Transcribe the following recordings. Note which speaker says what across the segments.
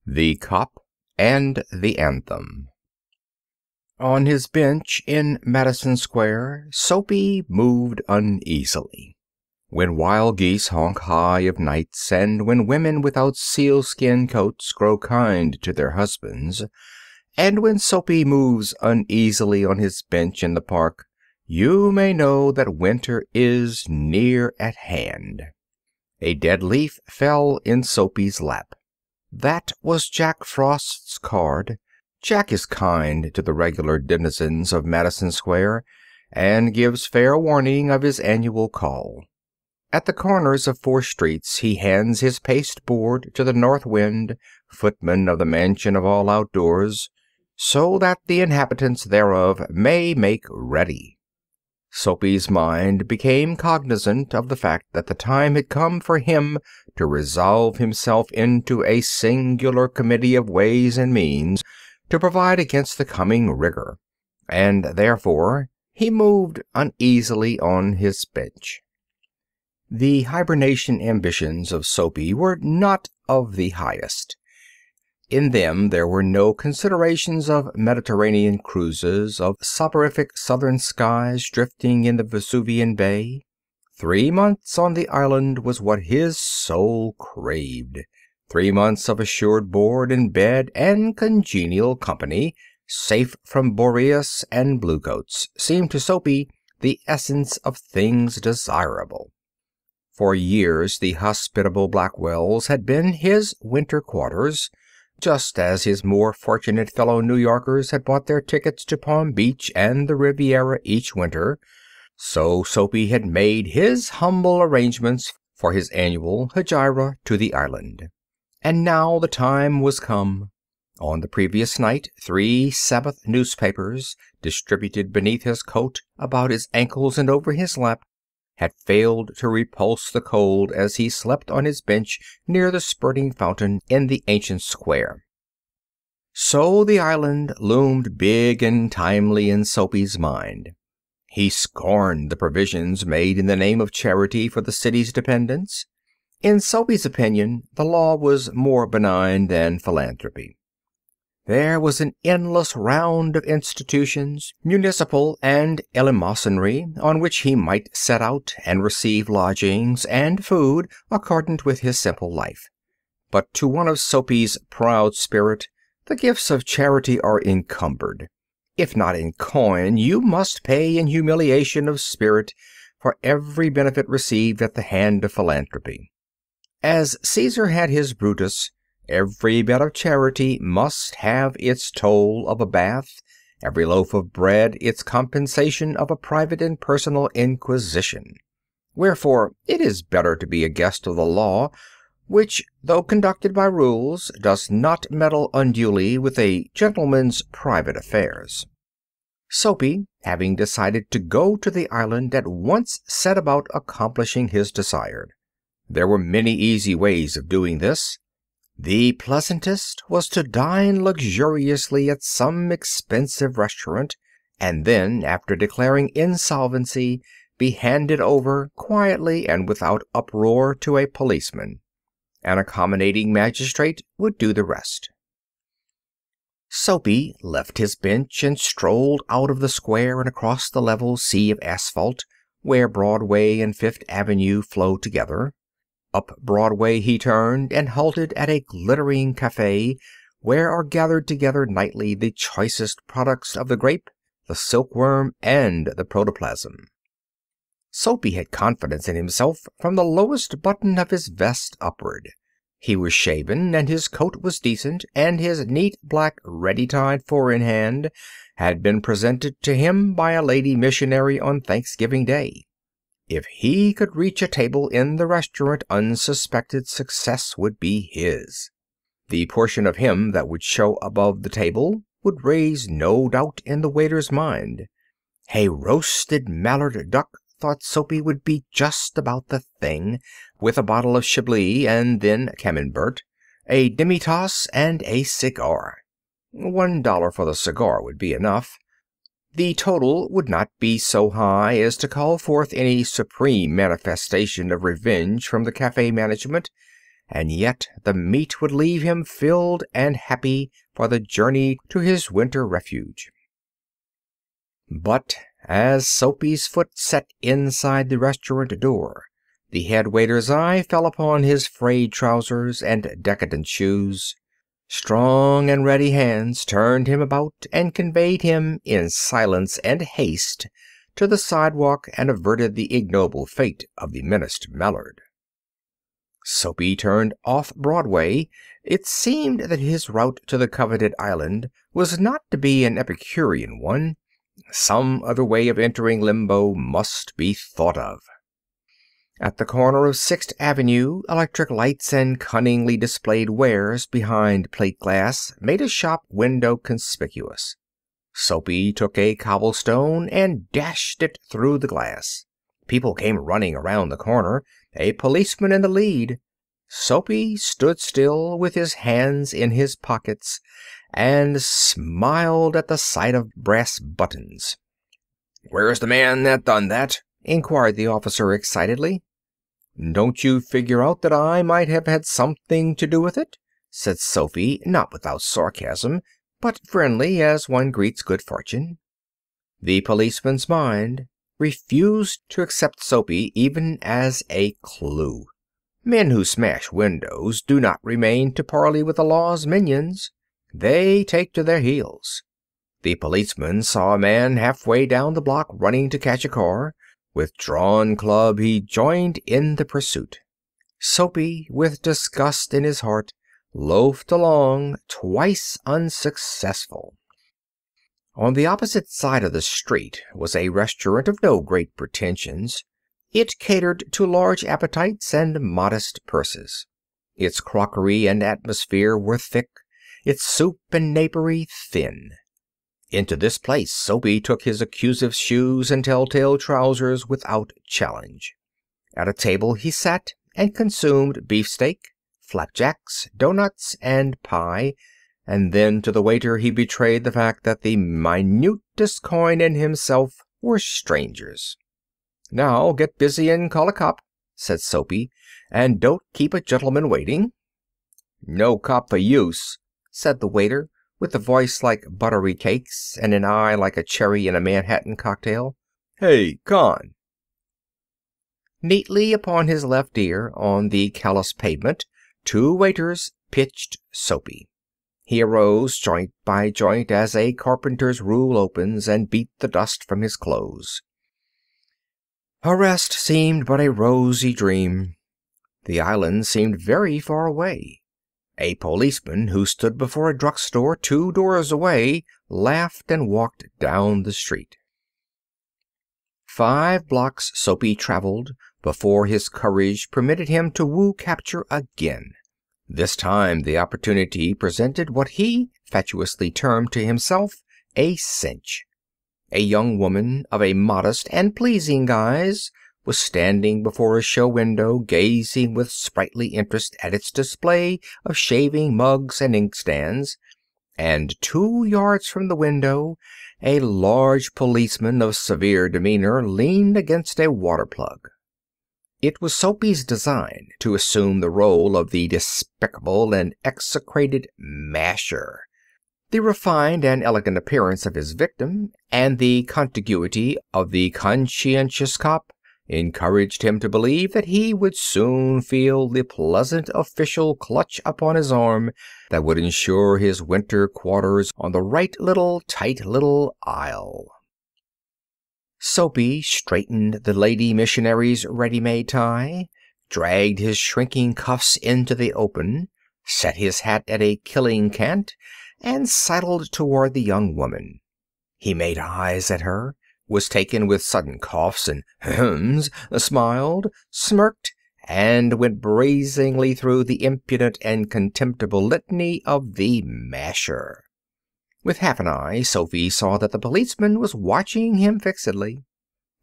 Speaker 1: The Cop and the Anthem. On his bench in Madison Square, Soapy moved uneasily. When wild geese honk high of nights, and when women without sealskin coats grow kind to their husbands, and when Soapy moves uneasily on his bench in the park, you may know that winter is near at hand. A dead leaf fell in Soapy's lap. That was Jack Frost's card. Jack is kind to the regular denizens of Madison Square, and gives fair warning of his annual call. At the corners of 4 streets he hands his pasteboard to the North Wind, footman of the Mansion of All Outdoors, so that the inhabitants thereof may make ready. Soapy's mind became cognizant of the fact that the time had come for him to resolve himself into a singular committee of ways and means to provide against the coming rigor, and therefore he moved uneasily on his bench. The hibernation ambitions of Soapy were not of the highest. In them there were no considerations of Mediterranean cruises, of soporific southern skies drifting in the Vesuvian Bay. 3 months on the island was what his soul craved. 3 months of assured board and bed and congenial company, safe from Boreas and bluecoats, seemed to Soapy the essence of things desirable. For years the hospitable Blackwells had been his winter quarters, just as his more fortunate fellow New Yorkers had bought their tickets to Palm Beach and the Riviera each winter, so Soapy had made his humble arrangements for his annual hegira to the island. And now the time was come. On the previous night 3 Sabbath newspapers, distributed beneath his coat, about his ankles and over his lap, had failed to repulse the cold as he slept on his bench near the spurting fountain in the ancient square. So the island loomed big and timely in Soapy's mind. He scorned the provisions made in the name of charity for the city's dependents. In Soapy's opinion, the law was more benign than philanthropy. There was an endless round of institutions, municipal and eleemosynary, on which he might set out and receive lodgings and food accordant with his simple life. But to one of Soapy's proud spirit, the gifts of charity are encumbered. If not in coin, you must pay in humiliation of spirit for every benefit received at the hand of philanthropy. As Caesar had his Brutus, every bit of charity must have its toll of a bath, every loaf of bread its compensation of a private and personal inquisition. Wherefore it is better to be a guest of the law, which, though conducted by rules, does not meddle unduly with a gentleman's private affairs. Soapy, having decided to go to the island, at once set about accomplishing his desire. There were many easy ways of doing this. The pleasantest was to dine luxuriously at some expensive restaurant, and then, after declaring insolvency, be handed over quietly and without uproar to a policeman. An accommodating magistrate would do the rest. Soapy left his bench and strolled out of the square and across the level sea of asphalt, where Broadway and Fifth Avenue flow together. Up Broadway he turned and halted at a glittering café, where are gathered together nightly the choicest products of the grape, the silkworm, and the protoplasm. Soapy had confidence in himself from the lowest button of his vest upward. He was shaven, and his coat was decent, and his neat black ready-tied four-in-hand had been presented to him by a lady missionary on Thanksgiving Day. If he could reach a table in the restaurant unsuspected, success would be his. The portion of him that would show above the table would raise no doubt in the waiter's mind. A roasted mallard duck, thought Soapy, would be just about the thing, with a bottle of Chablis and then Camembert, a demi-tasse, and a cigar. $1 for the cigar would be enough. The total would not be so high as to call forth any supreme manifestation of revenge from the cafe management, and yet the meat would leave him filled and happy for the journey to his winter refuge. But as Soapy's foot set inside the restaurant door, the head waiter's eye fell upon his frayed trousers and decadent shoes. Strong and ready hands turned him about and conveyed him in silence and haste to the sidewalk and averted the ignoble fate of the menaced Mallard. Soapy turned off Broadway. It seemed that his route to the coveted island was not to be an Epicurean one. Some other way of entering Limbo must be thought of. At the corner of 6th Avenue, electric lights and cunningly displayed wares behind plate glass made a shop window conspicuous. Soapy took a cobblestone and dashed it through the glass. People came running around the corner, a policeman in the lead. Soapy stood still with his hands in his pockets and smiled at the sight of brass buttons. "Where's the man that done that?" inquired the officer excitedly. "Don't you figure out that I might have had something to do with it?" said Soapy, not without sarcasm, but friendly as one greets good fortune. The policeman's mind refused to accept Soapy even as a clue. Men who smash windows do not remain to parley with the law's minions. They take to their heels. The policeman saw a man halfway down the block running to catch a car. With drawn club he joined in the pursuit. Soapy, with disgust in his heart, loafed along, twice unsuccessful. On the opposite side of the street was a restaurant of no great pretensions. It catered to large appetites and modest purses. Its crockery and atmosphere were thick, its soup and napery thin. Into this place Soapy took his accusive shoes and telltale trousers without challenge. At a table he sat and consumed beefsteak, flapjacks, doughnuts, and pie, and then to the waiter he betrayed the fact that the minutest coin and himself were strangers. "Now get busy and call a cop," said Soapy, "and don't keep a gentleman waiting." "No cop for use," said the waiter, with a voice like buttery cakes and an eye like a cherry in a Manhattan cocktail. "Hey, Con!" Neatly upon his left ear, on the callous pavement, 2 waiters pitched Soapy. He arose joint by joint as a carpenter's rule opens, and beat the dust from his clothes. Arrest seemed but a rosy dream. The island seemed very far away. A policeman who stood before a drugstore 2 doors away laughed and walked down the street. 5 blocks Soapy traveled before his courage permitted him to woo capture again. This time the opportunity presented what he fatuously termed to himself a cinch. A young woman of a modest and pleasing guise was standing before a show window, gazing with sprightly interest at its display of shaving mugs and inkstands, and 2 yards from the window a large policeman of severe demeanor leaned against a water plug. It was Soapy's design to assume the role of the despicable and execrated masher. The refined and elegant appearance of his victim, and the contiguity of the conscientious cop, encouraged him to believe that he would soon feel the pleasant official clutch upon his arm that would ensure his winter quarters on the right little, tight little isle. Soapy straightened the lady missionary's ready-made tie, dragged his shrinking cuffs into the open, set his hat at a killing cant, and sidled toward the young woman. He made eyes at her, was taken with sudden coughs and hems, smiled, smirked, and went brazenly through the impudent and contemptible litany of the masher. With half an eye, Soapy saw that the policeman was watching him fixedly.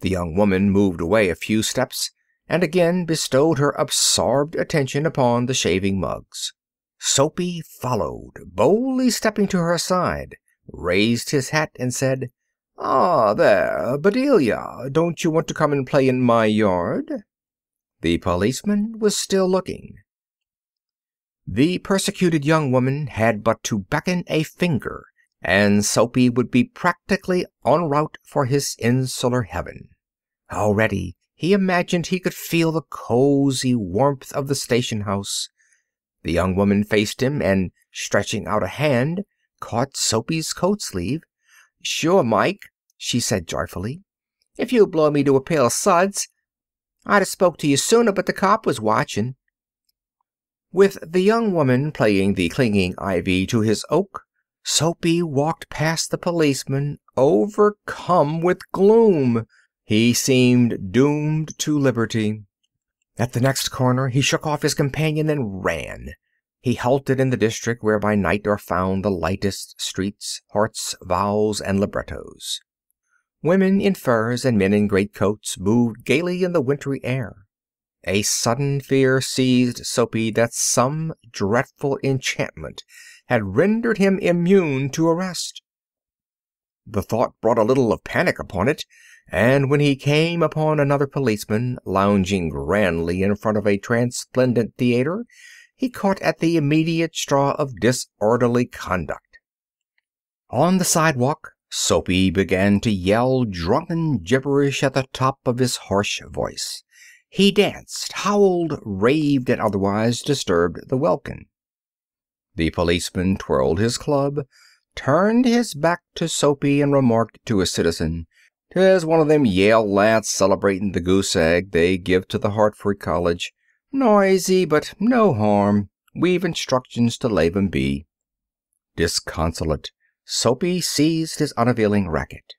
Speaker 1: The young woman moved away a few steps, and again bestowed her absorbed attention upon the shaving mugs. Soapy followed, boldly stepping to her side, raised his hat, and said, "Ah, there, Bedelia, don't you want to come and play in my yard?" The policeman was still looking. The persecuted young woman had but to beckon a finger, and Soapy would be practically en route for his insular heaven. Already he imagined he could feel the cozy warmth of the station house. The young woman faced him and, stretching out a hand, caught Soapy's coat sleeve. "Sure, Mike," she said joyfully. "If you'll blow me to a pail of suds, I'd have spoke to you sooner, but the cop was watching." With the young woman playing the clinging ivy to his oak, Soapy walked past the policeman, overcome with gloom. He seemed doomed to liberty. At the next corner he shook off his companion and ran. He halted in the district where by night are found the lightest streets, hearts, vows, and librettos. Women in furs and men in greatcoats moved gaily in the wintry air. A sudden fear seized Soapy that some dreadful enchantment had rendered him immune to arrest. The thought brought a little of panic upon it, and when he came upon another policeman lounging grandly in front of a transplendent theater, he caught at the immediate straw of disorderly conduct. On the sidewalk, Soapy began to yell drunken gibberish at the top of his harsh voice. He danced, howled, raved, and otherwise disturbed the welkin. The policeman twirled his club, turned his back to Soapy, and remarked to a citizen, "'Tis one of them Yale lads celebrating the goose egg they give to the Hartford College. Noisy, but no harm. We've instructions to lave 'em be." Disconsolate, Soapy seized his unavailing racket.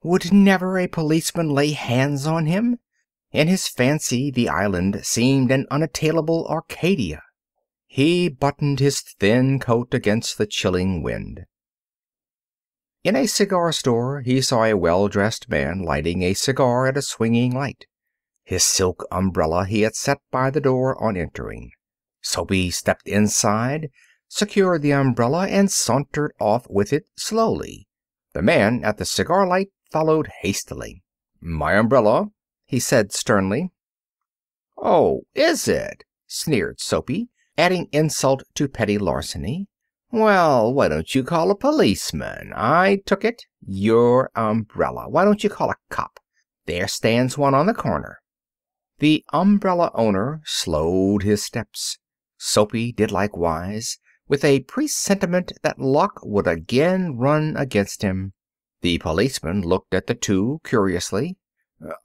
Speaker 1: Would never a policeman lay hands on him? In his fancy, the island seemed an unattainable Arcadia. He buttoned his thin coat against the chilling wind. In a cigar store he saw a well-dressed man lighting a cigar at a swinging light. His silk umbrella he had set by the door on entering. Soapy stepped inside, secured the umbrella, and sauntered off with it slowly. The man at the cigar light followed hastily. "My umbrella," he said sternly. "Oh, is it?" sneered Soapy, adding insult to petty larceny. "Well, why don't you call a policeman? I took it. Your umbrella. Why don't you call a cop? There stands one on the corner." The umbrella owner slowed his steps. Soapy did likewise, with a presentiment that luck would again run against him. The policeman looked at the two curiously.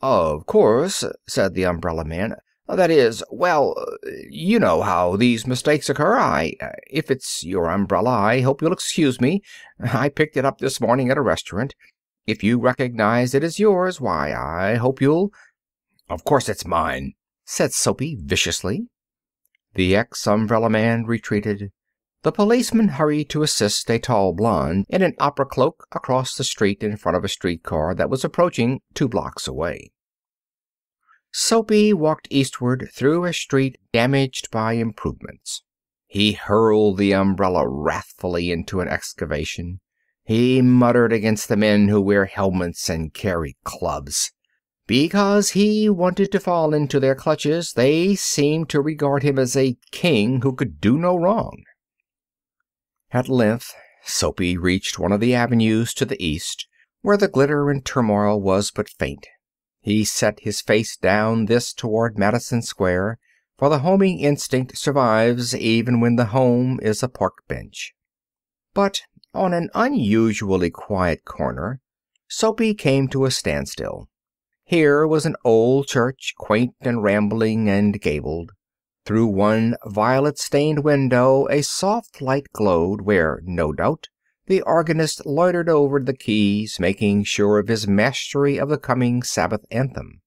Speaker 1: "Of course," said the umbrella man. "That is, well, you know how these mistakes occur. If it's your umbrella, I hope you'll excuse me. I picked it up this morning at a restaurant. If you recognize it as yours, why, I hope you'll—" "Of course it's mine," said Soapy viciously. The ex-umbrella man retreated. The policeman hurried to assist a tall blonde in an opera cloak across the street in front of a streetcar that was approaching 2 blocks away. Soapy walked eastward through a street damaged by improvements. He hurled the umbrella wrathfully into an excavation. He muttered against the men who wear helmets and carry clubs. Because he wanted to fall into their clutches, they seemed to regard him as a king who could do no wrong. At length, Soapy reached one of the avenues to the east, where the glitter and turmoil was but faint. He set his face down this toward Madison Square, for the homing instinct survives even when the home is a park bench. But on an unusually quiet corner, Soapy came to a standstill. Here was an old church, quaint and rambling and gabled. Through one violet-stained window a soft light glowed where, no doubt, the organist loitered over the keys, making sure of his mastery of the coming Sabbath anthem.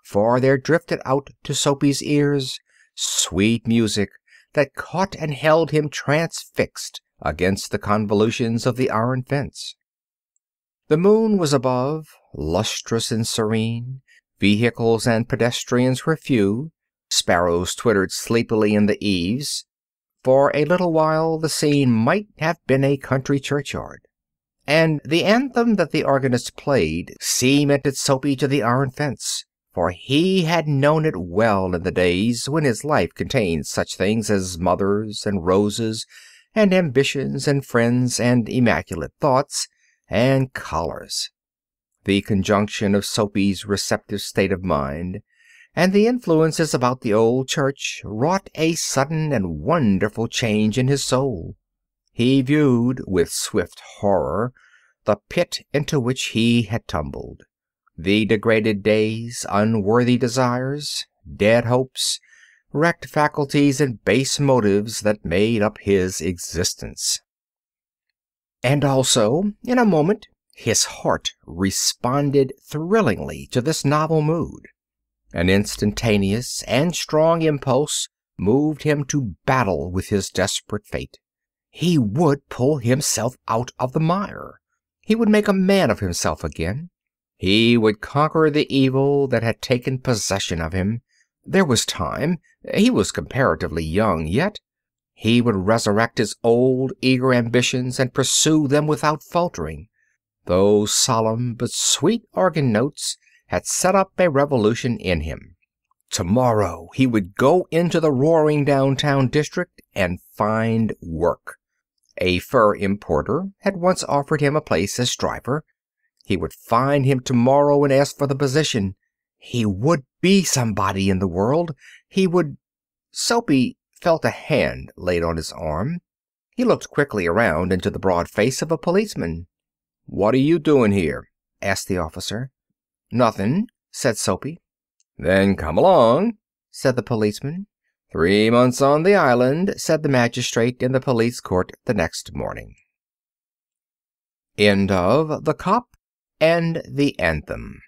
Speaker 1: For there drifted out to Soapy's ears sweet music that caught and held him transfixed against the convolutions of the iron fence. The moon was above, lustrous and serene. Vehicles and pedestrians were few. Sparrows twittered sleepily in the eaves. For a little while the scene might have been a country churchyard. And the anthem that the organist played cemented Soapy to the iron fence, for he had known it well in the days when his life contained such things as mothers and roses and ambitions and friends and immaculate thoughts and collars. The conjunction of Soapy's receptive state of mind and the influences about the old church wrought a sudden and wonderful change in his soul. He viewed with swift horror the pit into which he had tumbled, the degraded days, unworthy desires, dead hopes, wrecked faculties, and base motives that made up his existence. And also, in a moment, his heart responded thrillingly to this novel mood. An instantaneous and strong impulse moved him to battle with his desperate fate. He would pull himself out of the mire. He would make a man of himself again. He would conquer the evil that had taken possession of him. There was time. He was comparatively young yet. He would resurrect his old, eager ambitions and pursue them without faltering. Those solemn but sweet organ notes had set up a revolution in him. Tomorrow he would go into the roaring downtown district and find work. A fur importer had once offered him a place as driver. He would find him tomorrow and ask for the position. He would be somebody in the world. He would... Soapy felt a hand laid on his arm. He looked quickly around into the broad face of a policeman. "What are you doing here?" asked the officer. "Nothing," said Soapy. "Then come along," said the policeman. 3 months on the island, said the magistrate in the police court the next morning. End of The Cop and the Anthem.